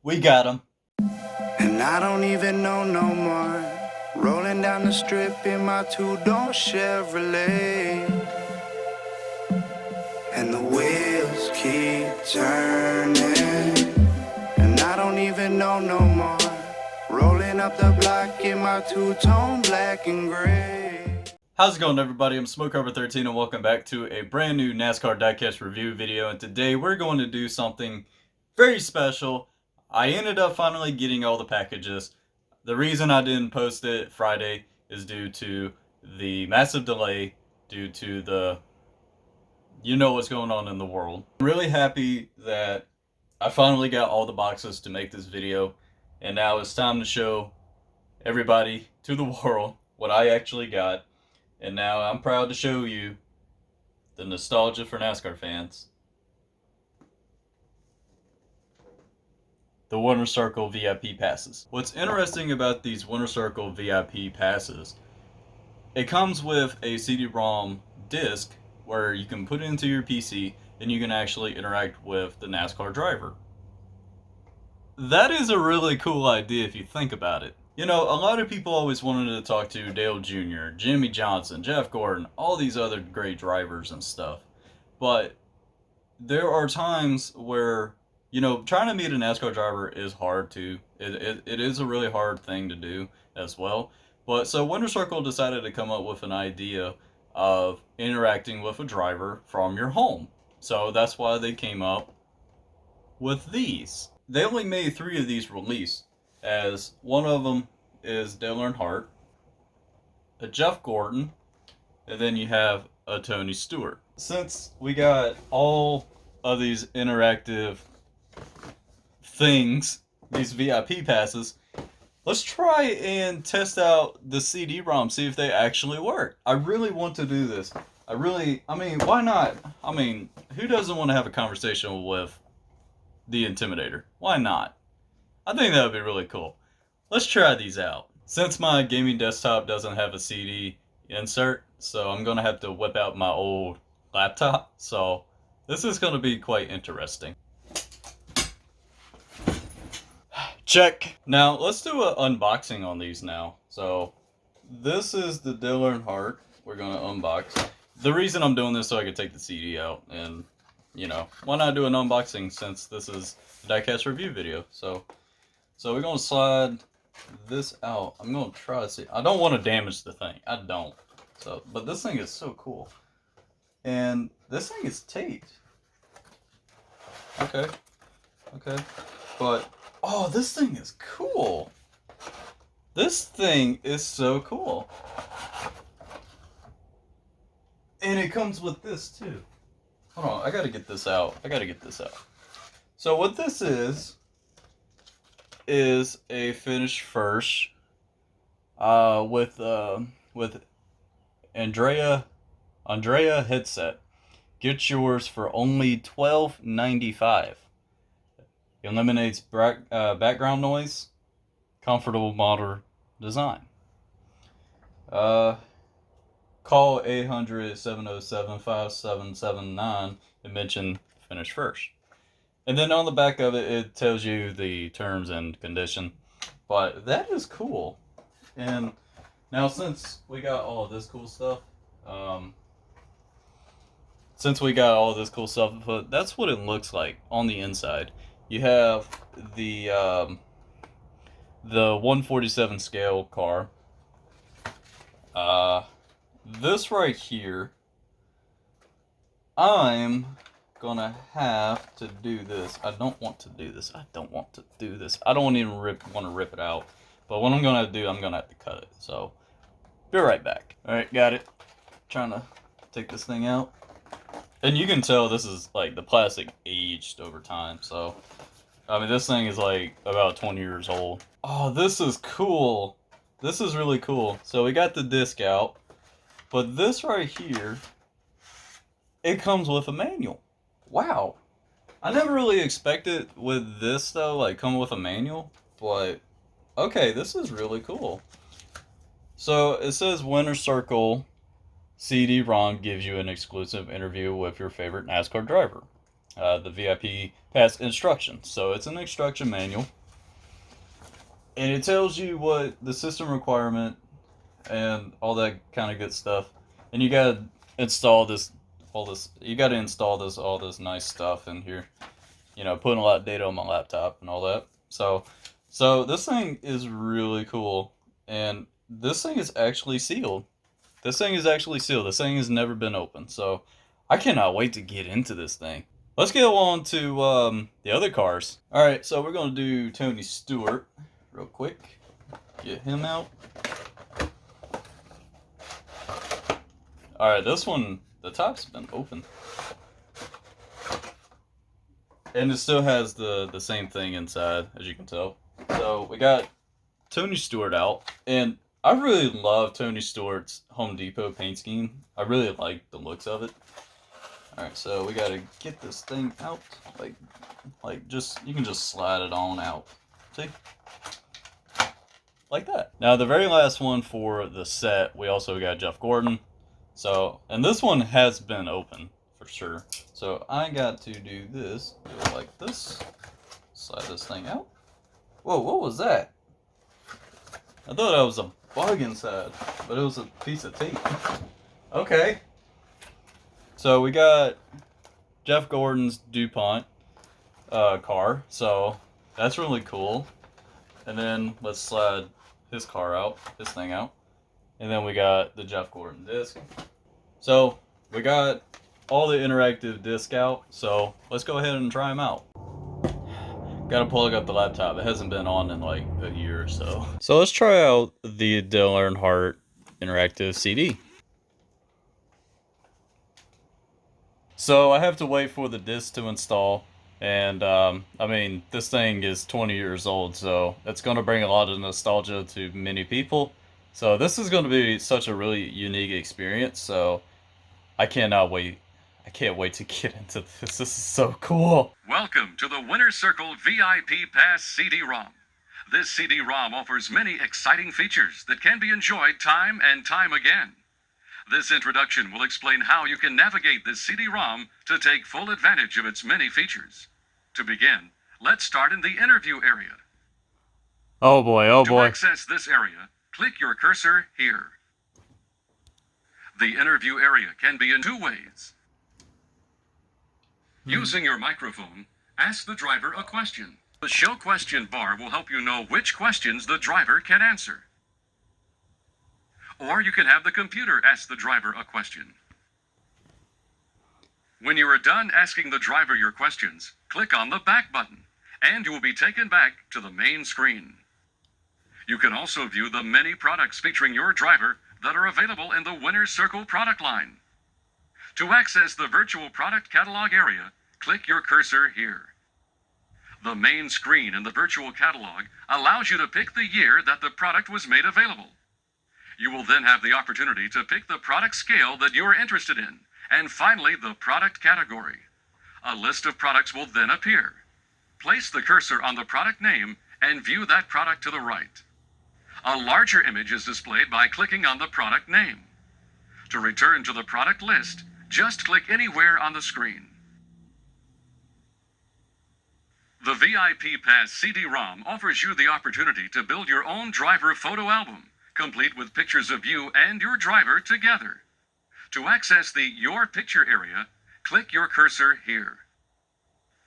We got him. And I don't even know no more. Rolling down the strip in my two-door Chevrolet. And the wheels keep turning. And I don't even know no more. Rolling up the block in my two-tone black and gray. How's it going, everybody? I'm Smokeover13 and welcome back to a brand new NASCAR Diecast review video. And today we're going to do something very special. I ended up finally getting all the packages. The reason I didn't post it Friday is due to the massive delay due to the, you know what's going on in the world. I'm really happy that I finally got all the boxes to make this video. And now it's time to show everybody, to the world, what I actually got. And now I'm proud to show you the nostalgia for NASCAR fans. The Winner Circle VIP passes. What's interesting about these Winner Circle VIP passes, it comes with a CD-ROM disc where you can put it into your PC and you can actually interact with the NASCAR driver. That is a really cool idea if you think about it. You know, a lot of people always wanted to talk to Dale Jr., Jimmy Johnson, Jeff Gordon, all these other great drivers and stuff. But there are times where, you know, trying to meet a NASCAR driver is hard too. It is a really hard thing to do as well. But so Winner Circle decided to come up with an idea of interacting with a driver from your home. So that's why they came up with these. They only made 3 of these released, as one of them is Dale Earnhardt, a Jeff Gordon, and then you have a Tony Stewart. Since we got all of these interactive things, these VIP passes, let's try and test out the CD-ROM, see if they actually work. I really want to do this. I mean, why not? I mean, who doesn't want to have a conversation with the Intimidator? Why not? I think that would be really cool. Let's try these out. Since my gaming desktop doesn't have a CD insert, so I'm going to have to whip out my old laptop. So this is going to be quite interesting. Check. Now let's do an unboxing on these now. So this is the Dale Earnhardt we're going to unbox. The reason I'm doing this so I can take the CD out, and you know, why not do an unboxing since this is a diecast review video. So we're going to slide this out. I'm going to try to see. I don't want to damage the thing. I don't. So, but this thing is so cool. And this thing is taped. Okay. But, oh, this thing is cool. This thing is so cool. And it comes with this too. Hold on, I gotta get this out. So what this is a finish first with Andrea headset. Get yours for only $12.95. Eliminates background noise. Comfortable modern design. Call 800-707-5779 and mention finish first. And then on the back of it, it tells you the terms and condition. But that is cool. And now since we got all of this cool stuff, but that's what it looks like on the inside. You have the 147 scale car. This right here, I'm gonna have to do this. I don't want to do this. I don't even want to rip it out. But what I'm gonna do, I'm gonna have to cut it. So, be right back. Alright, got it. Trying to take this thing out. And you can tell this is like the plastic aged over time. So, I mean, this thing is like about 20 years old. Oh, this is cool. This is really cool. So we got the disc out. But this right here, it comes with a manual. Wow. I never really expected with this though, like come with a manual. But, okay, this is really cool. So it says Winner Circle CD-ROM gives you an exclusive interview with your favorite NASCAR driver. the VIP pass instructions. So it's an instruction manual, and it tells you what the system requirement and all that kind of good stuff. And you gotta install this, all this. You gotta install this, all this nice stuff in here. You know, putting a lot of data on my laptop and all that. So this thing is really cool, and this thing is actually sealed. This thing is actually sealed. This thing has never been opened. So I cannot wait to get into this thing. Let's go on to the other cars. All right, so we're gonna do Tony Stewart real quick. Get him out. All right, this one, the top's been open, and it still has the same thing inside, as you can tell. So we got Tony Stewart out, and I really love Tony Stewart's Home Depot paint scheme. I really like the looks of it. All right, so we gotta get this thing out, like just, you can just slide it on out. See? Like that. Now the very last one for the set, we also got Jeff Gordon. So, and this one has been open for sure. So I got to do this, do it like this, slide this thing out. Whoa, what was that? I thought that was a bug inside, but it was a piece of tape. Okay. So we got Jeff Gordon's DuPont car, so that's really cool. And then let's slide his car out, this thing out. And then we got the Jeff Gordon disc. So we got all the interactive disc out, so let's go ahead and try them out. Gotta plug up the laptop. It hasn't been on in like a year or so. So let's try out the Dale Earnhardt interactive CD. So I have to wait for the disc to install, and I mean, this thing is 20 years old, so it's going to bring a lot of nostalgia to many people. So this is going to be such a really unique experience, so I cannot wait. I can't wait to get into this. This is so cool. Welcome to the Winner's Circle V.I.P. Pass CD-ROM. This CD-ROM offers many exciting features that can be enjoyed time and time again. This introduction will explain how you can navigate this CD-ROM to take full advantage of its many features. To begin, let's start in the interview area. Oh boy, oh boy. To access this area, click your cursor here. The interview area can be in two ways. Using your microphone, ask the driver a question. The Show Question bar will help you know which questions the driver can answer. Or you can have the computer ask the driver a question. When you are done asking the driver your questions, click on the back button, and you will be taken back to the main screen. You can also view the many products featuring your driver that are available in the Winner's Circle product line. To access the virtual product catalog area, click your cursor here. The main screen in the virtual catalog allows you to pick the year that the product was made available. You will then have the opportunity to pick the product scale that you are interested in, and finally the product category. A list of products will then appear. Place the cursor on the product name and view that product to the right. A larger image is displayed by clicking on the product name. To return to the product list, just click anywhere on the screen. The VIP Pass CD-ROM offers you the opportunity to build your own driver photo album, complete with pictures of you and your driver together. To access the Your Picture area, click your cursor here.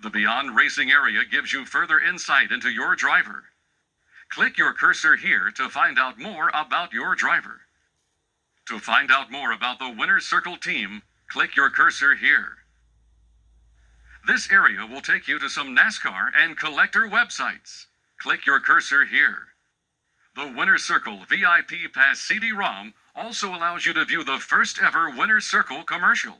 The Beyond Racing area gives you further insight into your driver. Click your cursor here to find out more about your driver. To find out more about the Winner's Circle team, click your cursor here. This area will take you to some NASCAR and collector websites. Click your cursor here. The Winner's Circle VIP Pass CD-ROM also allows you to view the first ever Winner's Circle commercial.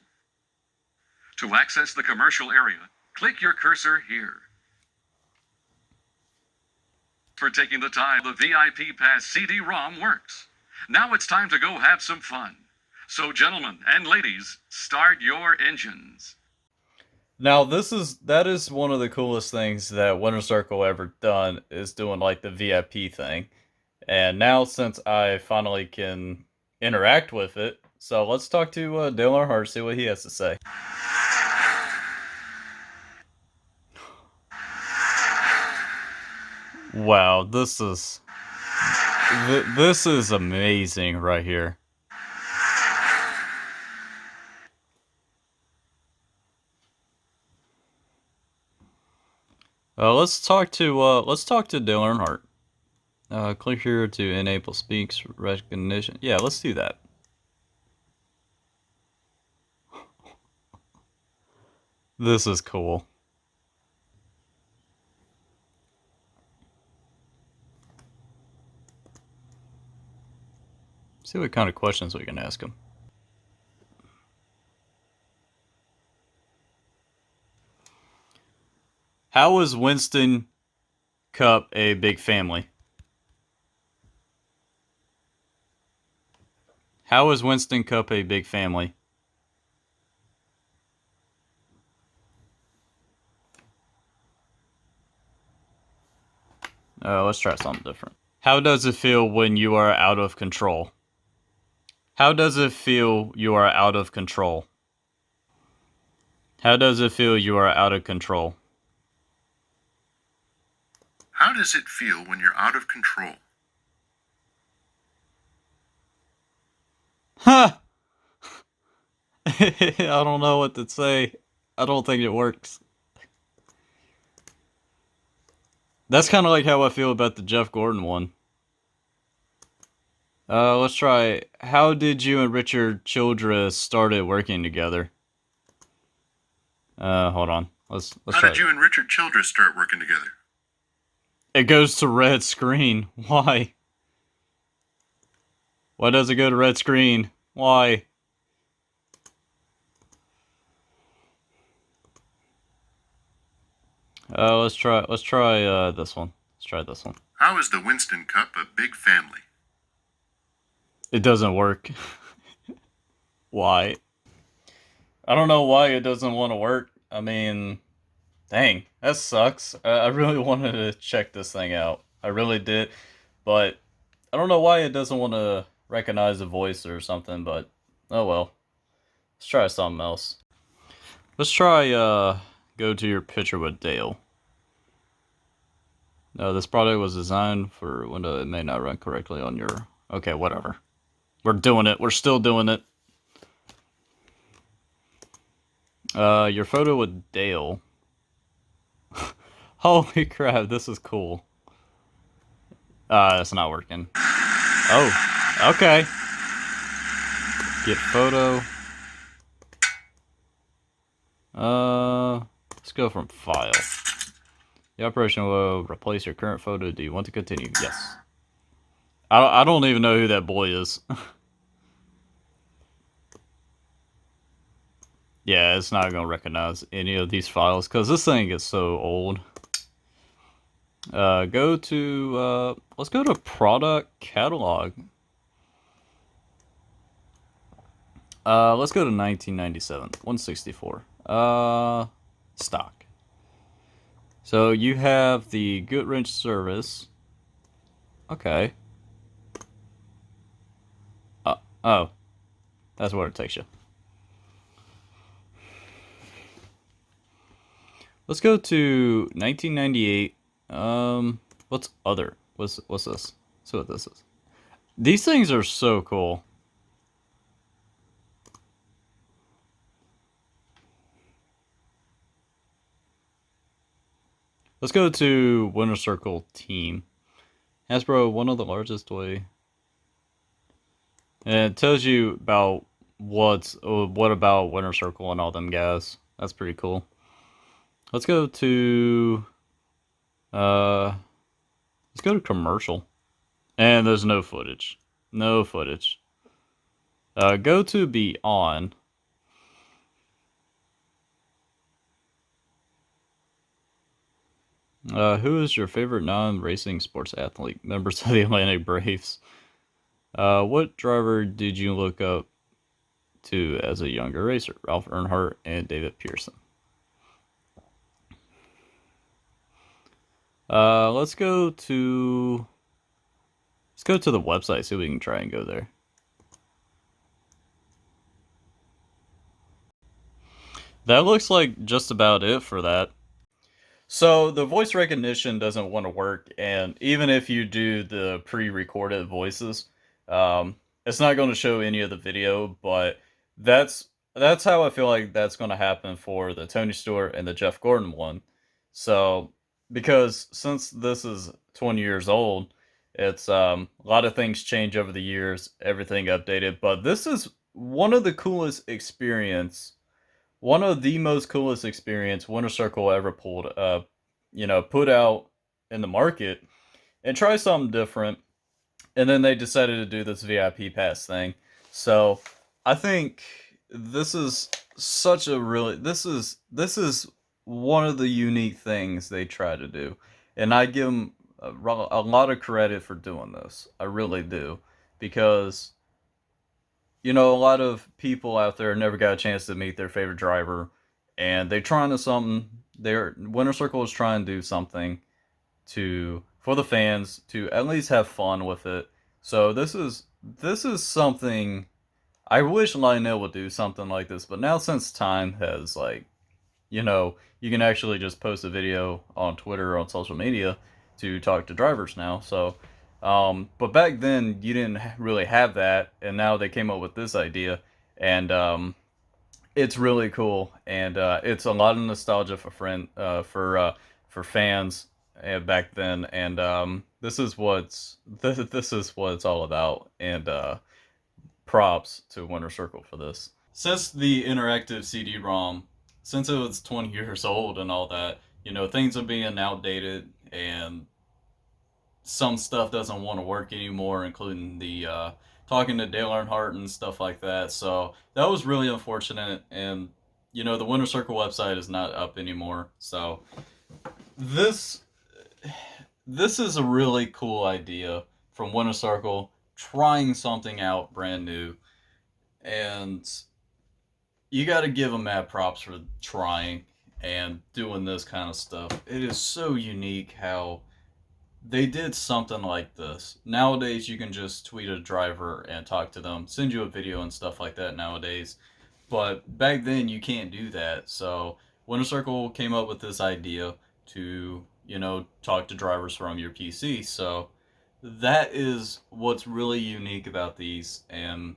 To access the commercial area, click your cursor here. For taking the time, the VIP Pass CD-ROM works. Now it's time to go have some fun. So gentlemen and ladies, start your engines. Now that is one of the coolest things that Winner's Circle ever done, is doing like the VIP thing. And now since I finally can interact with it, so let's talk to Dale Earnhardt, see what he has to say. Wow, this is amazing right here. Let's talk to Dale Earnhardt. Click here to enable speaks recognition. Yeah, let's do that. This is cool. See what kind of questions we can ask him. How is Winston Cup a big family? How is Winston Cup a big family? Let's try something different. How does it feel when you are out of control? How does it feel you are out of control? How does it feel you are out of control? How does it feel when you're out of control? Huh! I don't know what to say. I don't think it works. That's kind of like how I feel about the Jeff Gordon one. Let's try. How did you and Richard Childress started working together? Hold on. Let's How try. did you and Richard Childress start working together? It goes to red screen. Why? Why does it go to red screen? Why? Let's try this one. Let's try this one. How is the Winston Cup a big family? It doesn't work. Why? I don't know why it doesn't want to work. I mean, dang, that sucks. I really wanted to check this thing out. I really did, but I don't know why it doesn't want to recognize a voice or something, but oh well. Let's try something else. Let's try go to your picture with Dale. No, this product was designed for Windows. It may not run correctly on your... Okay, whatever. We're doing it. We're still doing it. Your photo with Dale. Holy crap, this is cool. It's not working. Oh, okay. Get photo. Let's go from file. The operation will replace your current photo. Do you want to continue? Yes. I don't even know who that boy is. Yeah, it's not going to recognize any of these files because this thing is so old. Let's go to product catalog. Let's go to 1997, 164. Stock. So you have the Goodwrench service. Okay. Oh. That's where it takes you. Let's go to 1998. What's other? What's this? Let's see what this is. These things are so cool. Let's go to Winter Circle Team. Hasbro, one of the largest toy. And it tells you about what about Winter Circle and all them guys. That's pretty cool. Let's go to commercial. And there's no footage. No footage. Go to Beyond. Who is your favorite non-racing sports athlete? Members of the Atlantic Braves. What driver did you look up to as a younger racer? Ralph Earnhardt and David Pearson. Let's go to the website, see if we can try and go there. That looks like just about it for that. So the voice recognition doesn't want to work, and even if you do the pre-recorded voices, it's not going to show any of the video. But that's that's how I feel like that's going to happen for the Tony Stewart and the Jeff Gordon one. So because since this is 20 years old, it's a lot of things change over the years, everything updated. But this is one of the coolest experience one of the most coolest experience Winter Circle ever put out in the market and try something different. And then they decided to do this VIP pass thing. So I think this is such a really this is one of the unique things they try to do, and I give them a lot of credit for doing this. I really do, because a lot of people out there never got a chance to meet their favorite driver, and they're trying to something. Their Winter Circle is trying to do something for the fans to at least have fun with it. So this is something I wish Lionel would do something like this, but now since time has you can actually just post a video on Twitter or on social media to talk to drivers now. So but back then you didn't really have that, and now they came up with this idea, and it's really cool, and it's a lot of nostalgia for fans back then, and this is what it's all about, and props to Winter Circle for this. Since the interactive CD-ROM, since it was 20 years old and all that, things are being outdated, and some stuff doesn't want to work anymore, including the talking to Dale Earnhardt and stuff like that. So that was really unfortunate, and the Winter Circle website is not up anymore. So this this is a really cool idea from Winter Circle, trying something out brand new, and you got to give them mad props for trying and doing this kind of stuff. It is so unique how they did something like this. Nowadays, you can just tweet a driver and talk to them, send you a video and stuff like that nowadays. But back then, you can't do that. So Winter Circle came up with this idea to, talk to drivers from your PC. So that is what's really unique about these, and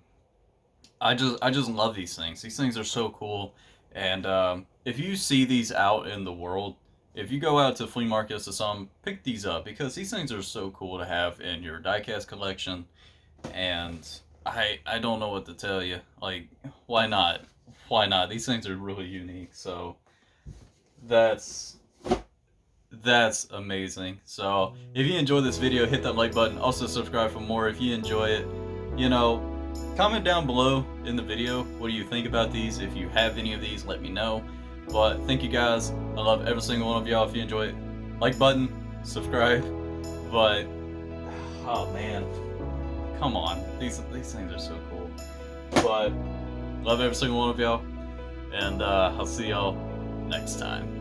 I just love these things. These things are so cool, and if you see these out in the world, if you go out to flea markets or something, pick these up, because these things are so cool to have in your diecast collection, and I don't know what to tell you. Like, why not? Why not? These things are really unique. So that's amazing. So if you enjoyed this video, hit that like button. Also subscribe for more if you enjoy it. Comment down below in the video, what do you think about these? If you have any of these, let me know. But thank you guys. I love every single one of y'all. If you enjoy it, like button, subscribe. But oh man, come on, these things are so cool. But love every single one of y'all, and I'll see y'all next time.